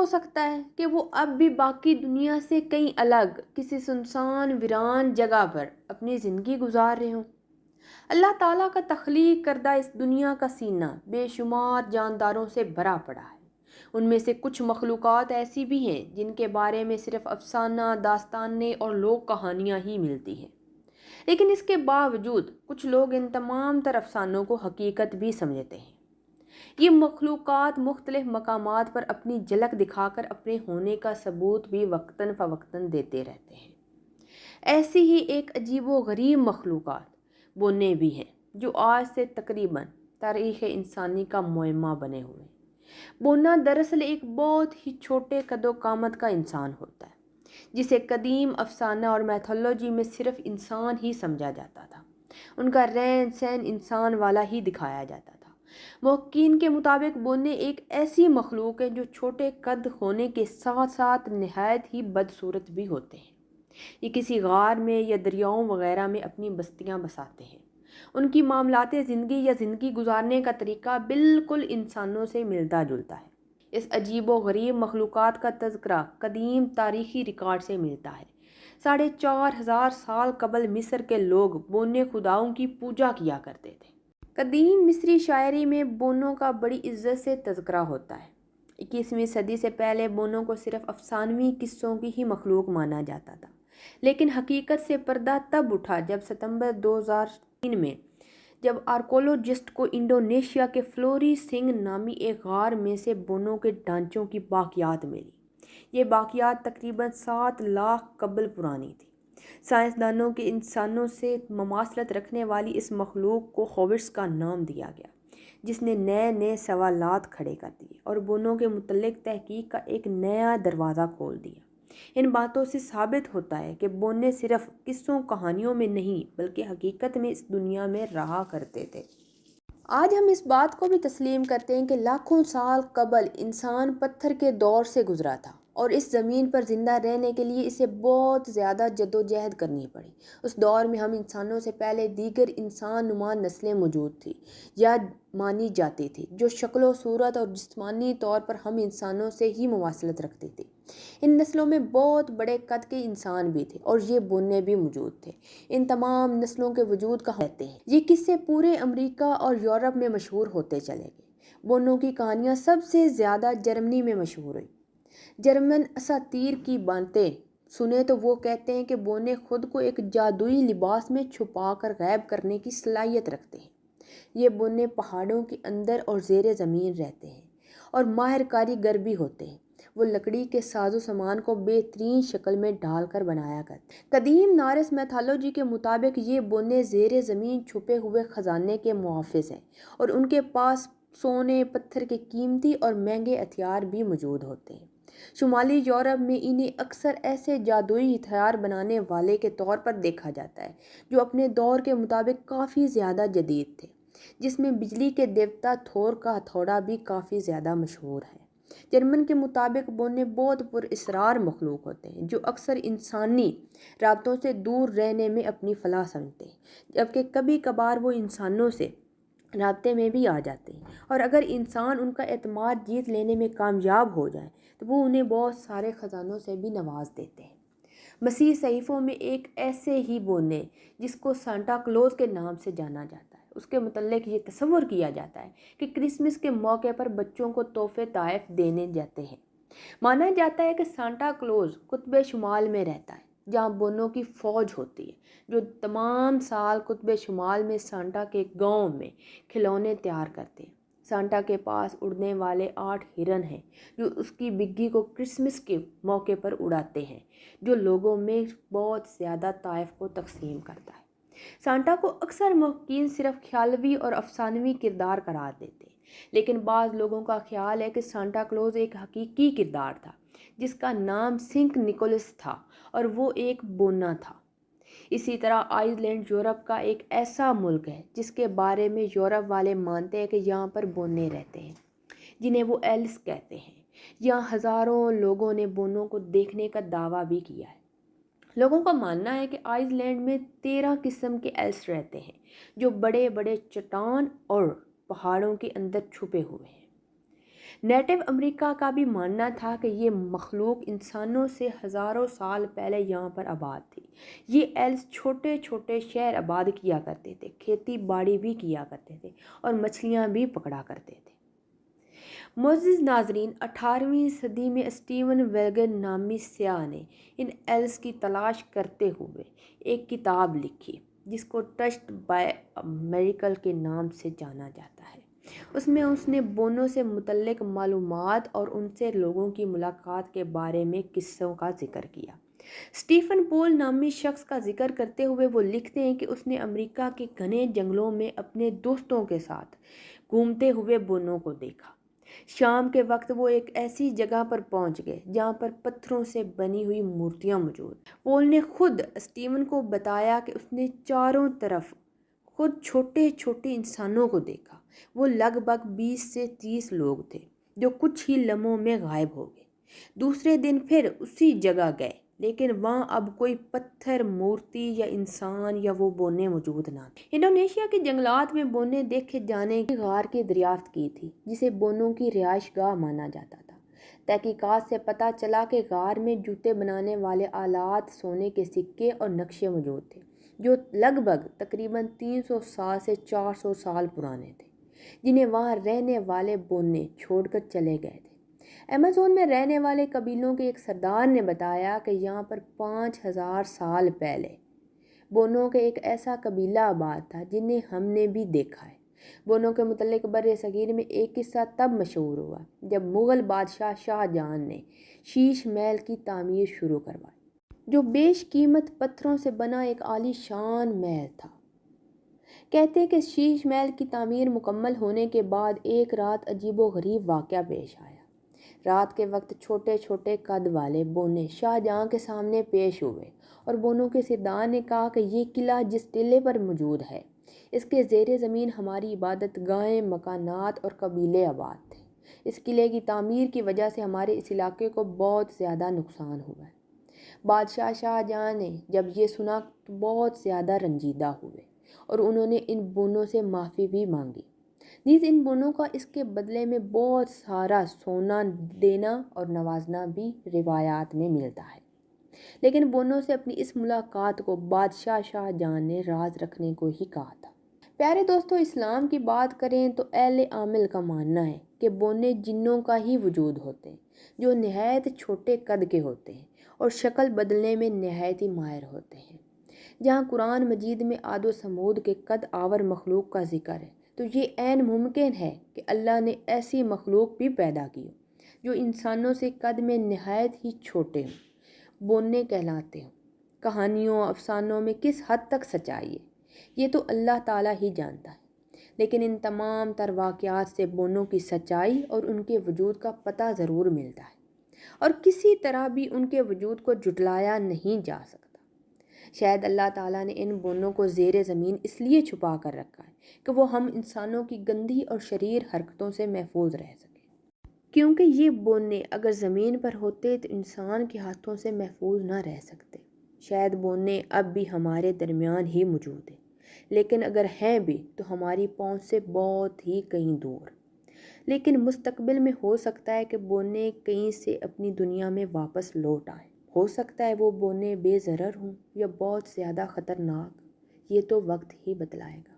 ہو سکتا ہے کہ وہ اب بھی باقی دنیا سے کہیں الگ کسی سنسان ویران جگہ پر اپنی زندگی گزار رہے ہوں۔ اللہ تعالیٰ کا تخلیق کردہ اس دنیا کا سینہ بے شمار جانداروں سے بھرا پڑا ہے۔ ان میں سے کچھ مخلوقات ایسی بھی ہیں جن کے بارے میں صرف افسانہ، داستانیں اور لوک کہانیاں ہی ملتی ہیں، لیکن اس کے باوجود کچھ لوگ ان تمام تر افسانوں کو حقیقت بھی سمجھتے ہیں۔ یہ مخلوقات مختلف مقامات پر اپنی جھلک دکھا کر اپنے ہونے کا ثبوت بھی وقتاً فوقتاً دیتے رہتے ہیں۔ ایسی ہی ایک عجیب و غریب مخلوقات بونے بھی ہیں جو آج سے تقریباً تاریخ انسانی کا معمہ بنے ہوئے ہیں۔ بونا دراصل ایک بہت ہی چھوٹے قد و قامت کا انسان ہوتا ہے جسے قدیم افسانہ اور میتھولوجی میں صرف انسان ہی سمجھا جاتا تھا۔ ان کا رہن سہن انسان والا ہی دکھایا جاتا تھا۔ محققین کے مطابق بونے ایک ایسی مخلوق ہے جو چھوٹے قد ہونے کے ساتھ ساتھ نہایت ہی بدصورت بھی ہوتے ہیں۔ یہ کسی غار میں یا دریاؤں وغیرہ میں اپنی بستیاں بساتے ہیں۔ ان کی معاملات زندگی یا زندگی گزارنے کا طریقہ بالکل انسانوں سے ملتا جلتا ہے۔ اس عجیب و غریب مخلوقات کا تذکرہ قدیم تاریخی ریکارڈ سے ملتا ہے۔ 4500 سال قبل مصر کے لوگ بونے خداؤں کی پوجا کیا کرتے تھے۔ قدیم مصری شاعری میں بونوں کا بڑی عزت سے تذکرہ ہوتا ہے۔ 21ویں صدی سے پہلے بونوں کو صرف افسانوی قصوں کی ہی مخلوق مانا جاتا تھا، لیکن حقیقت سے پردہ تب اٹھا جب ستمبر 2003 میں جب آرکولوجسٹ کو انڈونیشیا کے فلوری سنگھ نامی ایک غار میں سے بونوں کے ڈھانچوں کی باقیات ملی۔ یہ باقیات تقریباً 7 لاکھ قبل پرانی تھی۔ سائنسدانوں کے انسانوں سے مماثلت رکھنے والی اس مخلوق کو ہوورس کا نام دیا گیا، جس نے نئے سوالات کھڑے کر دیے اور بونوں کے متعلق تحقیق کا ایک نیا دروازہ کھول دیا۔ ان باتوں سے ثابت ہوتا ہے کہ بونے صرف قصوں کہانیوں میں نہیں بلکہ حقیقت میں اس دنیا میں رہا کرتے تھے۔ آج ہم اس بات کو بھی تسلیم کرتے ہیں کہ لاکھوں سال قبل انسان پتھر کے دور سے گزرا تھا اور اس زمین پر زندہ رہنے کے لیے اسے بہت زیادہ جدوجہد کرنی پڑی۔ اس دور میں ہم انسانوں سے پہلے دیگر انسان نما نسلیں موجود تھیں یا مانی جاتی تھی جو شکل و صورت اور جسمانی طور پر ہم انسانوں سے ہی مماثلت رکھتی تھی۔ ان نسلوں میں بہت بڑے قد کے انسان بھی تھے اور یہ بونے بھی موجود تھے۔ ان تمام نسلوں کے وجود کا کہتے ہیں۔ یہ قصے پورے امریکہ اور یورپ میں مشہور ہوتے چلے گئے۔ بونوں کی کہانیاں سب سے زیادہ جرمنی میں مشہور ہوئی۔ جرمن اساطیر کی باتیں سنیں تو وہ کہتے ہیں کہ بونے خود کو ایک جادوئی لباس میں چھپا کر غائب کرنے کی صلاحیت رکھتے ہیں۔ یہ بونے پہاڑوں کے اندر اور زیر زمین رہتے ہیں اور ماہر کاریگر بھی ہوتے ہیں۔ وہ لکڑی کے ساز و سامان کو بہترین شکل میں ڈھال کر بنایا کرتے ہیں۔ قدیم نارس میتھولوجی کے مطابق یہ بونے زیر زمین چھپے ہوئے خزانے کے محافظ ہیں اور ان کے پاس سونے پتھر کے قیمتی اور مہنگے ہتھیار بھی موجود ہوتے ہیں۔ شمالی یورپ میں انہیں اکثر ایسے جادوئی ہتھیار بنانے والے کے طور پر دیکھا جاتا ہے جو اپنے دور کے مطابق کافی زیادہ جدید تھے، جس میں بجلی کے دیوتا تھور کا ہتھوڑا بھی کافی زیادہ مشہور ہے۔ جرمن کے مطابق بونے بہت پر اسرار مخلوق ہوتے ہیں جو اکثر انسانی رابطوں سے دور رہنے میں اپنی فلاح سمجھتے ہیں، جبکہ کبھی کبھار وہ انسانوں سے رابطے میں بھی آ جاتے ہیں، اور اگر انسان ان کا اعتماد جیت لینے میں کامیاب ہو جائے تو وہ انہیں بہت سارے خزانوں سے بھی نواز دیتے ہیں۔ مسیح صحیفوں میں ایک ایسے ہی بونے جس کو سانتا کلوز کے نام سے جانا جاتا ہے، اس کے متعلق یہ تصور کیا جاتا ہے کہ کرسمس کے موقع پر بچوں کو تحفے تحائف دینے جاتے ہیں۔ مانا جاتا ہے کہ سانتا کلوز قطب شمال میں رہتا ہے جہاں بونوں کی فوج ہوتی ہے جو تمام سال قطب شمال میں سانتا کے گاؤں میں کھلونے تیار کرتے ہیں۔ سانتا کے پاس اڑنے والے 8 ہرن ہیں جو اس کی بگھی کو کرسمس کے موقع پر اڑاتے ہیں، جو لوگوں میں بہت زیادہ تحائف کو تقسیم کرتا ہے۔ سانتا کو اکثر محققین صرف خیالوی اور افسانوی کردار قرار دیتے ہیں، لیکن بعض لوگوں کا خیال ہے کہ سانتا کلوز ایک حقیقی کردار تھا جس کا نام سینٹ نکولس تھا اور وہ ایک بونا تھا۔ اسی طرح آئس لینڈ یورپ کا ایک ایسا ملک ہے جس کے بارے میں یورپ والے مانتے ہیں کہ یہاں پر بونے رہتے ہیں جنہیں وہ ایلس کہتے ہیں۔ یہاں ہزاروں لوگوں نے بونوں کو دیکھنے کا دعویٰ بھی کیا ہے۔ لوگوں کا ماننا ہے کہ آئس لینڈ میں 13 قسم کے ایلس رہتے ہیں جو بڑے بڑے چٹان اور پہاڑوں کے اندر چھپے ہوئے ہیں۔ نیٹو امریکہ کا بھی ماننا تھا کہ یہ مخلوق انسانوں سے ہزاروں سال پہلے یہاں پر آباد تھی۔ یہ ایلس چھوٹے چھوٹے شہر آباد کیا کرتے تھے، کھیتی باڑی بھی کیا کرتے تھے اور مچھلیاں بھی پکڑا کرتے تھے۔ معزز ناظرین، 18ویں صدی میں اسٹیون ویگن نامی سیاح نے ان ایلس کی تلاش کرتے ہوئے ایک کتاب لکھی جس کو ٹچڈ بائی میریکل کے نام سے جانا جاتا ہے۔ اس میں اس نے بونوں سے متعلق معلومات اور ان سے لوگوں کی ملاقات کے بارے میں قصوں کا ذکر کیا۔ اسٹیفن پول نامی شخص کا ذکر کرتے ہوئے وہ لکھتے ہیں کہ اس نے امریکہ کے گھنے جنگلوں میں اپنے دوستوں کے ساتھ گھومتے ہوئے بونوں کو دیکھا۔ شام کے وقت وہ ایک ایسی جگہ پر پہنچ گئے جہاں پر پتھروں سے بنی ہوئی مورتیاں موجود۔ پول نے خود اسٹیون کو بتایا کہ اس نے چاروں طرف خود چھوٹے چھوٹے انسانوں کو دیکھا۔ وہ لگ بھگ 20 سے 30 لوگ تھے جو کچھ ہی لمحوں میں غائب ہو گئے۔ دوسرے دن پھر اسی جگہ گئے، لیکن وہاں اب کوئی پتھر، مورتی یا انسان یا وہ بونے موجود نہ تھے۔ انڈونیشیا کے جنگلات میں بونے دیکھے جانے کی غار کی دریافت کی تھی جسے بونوں کی رہائش گاہ مانا جاتا تھا۔ تحقیقات سے پتہ چلا کہ غار میں جوتے بنانے والے آلات، سونے کے سکے اور نقشے موجود تھے جو لگ بھگ تقریباً 300 سال سے 400 سال پرانے تھے، جنہیں وہاں رہنے والے بونے چھوڑ کر چلے گئے تھے۔ ایمیزون میں رہنے والے قبیلوں کے ایک سردار نے بتایا کہ یہاں پر 5000 سال پہلے بونوں کے ایک ایسا قبیلہ آباد تھا جنہیں ہم نے بھی دیکھا ہے۔ بونوں کے متعلق بر صغیر میں ایک قصہ تب مشہور ہوا جب مغل بادشاہ شاہ جہاں نے شیش محل کی تعمیر شروع کروائی، جو بیش قیمت پتھروں سے بنا ایک عالی شان محل تھا۔ کہتے ہیں کہ شیش محل کی تعمیر مکمل ہونے کے بعد ایک رات عجیب و غریب واقعہ پیش آیا۔ رات کے وقت چھوٹے چھوٹے قد والے بونے شاہ جہاں کے سامنے پیش ہوئے اور بونوں کے سردار نے کہا کہ یہ قلعہ جس ٹلے پر موجود ہے، اس کے زیر زمین ہماری عبادت گاہیں، مکانات اور قبیلے آباد تھے۔ اس قلعے کی تعمیر کی وجہ سے ہمارے اس علاقے کو بہت زیادہ نقصان ہوا ہے۔ بادشاہ شاہ جہاں نے جب یہ سنا تو بہت زیادہ رنجیدہ ہوئے اور انہوں نے ان بونوں سے معافی بھی مانگی۔ نیز ان بونوں کا اس کے بدلے میں بہت سارا سونا دینا اور نوازنا بھی روایات میں ملتا ہے، لیکن بونوں سے اپنی اس ملاقات کو بادشاہ شاہ جہاں نے راز رکھنے کو ہی کہا تھا۔ پیارے دوستو، اسلام کی بات کریں تو اہل عامل کا ماننا ہے کہ بونے جنوں کا ہی وجود ہوتے ہیں جو نہایت چھوٹے قد کے ہوتے ہیں اور شکل بدلنے میں نہایت ہی ماہر ہوتے ہیں۔ جہاں قرآن مجید میں عاد و ثمود کے قد آور مخلوق کا ذکر ہے تو یہ عین ممکن ہے کہ اللہ نے ایسی مخلوق بھی پیدا کی ہو جو انسانوں سے قد میں نہایت ہی چھوٹے ہوں، بونے کہلاتے ہوں۔ کہانیوں، افسانوں میں کس حد تک سچائی ہے یہ تو اللہ تعالیٰ ہی جانتا ہے، لیکن ان تمام تر واقعات سے بونوں کی سچائی اور ان کے وجود کا پتہ ضرور ملتا ہے اور کسی طرح بھی ان کے وجود کو جھٹلایا نہیں جا سکتا۔ شاید اللہ تعالیٰ نے ان بونوں کو زیر زمین اس لیے چھپا کر رکھا ہے کہ وہ ہم انسانوں کی گندی اور شریر حرکتوں سے محفوظ رہ سکیں، کیونکہ یہ بونے اگر زمین پر ہوتے تو انسان کے ہاتھوں سے محفوظ نہ رہ سکتے۔ شاید بونے اب بھی ہمارے درمیان ہی موجود ہیں، لیکن اگر ہیں بھی تو ہماری پہنچ سے بہت ہی کہیں دور۔ لیکن مستقبل میں ہو سکتا ہے کہ بونے کہیں سے اپنی دنیا میں واپس لوٹ آئیں۔ ہو سکتا ہے وہ بونے بے ضرر ہوں یا بہت زیادہ خطرناک، یہ تو وقت ہی بتلائے گا۔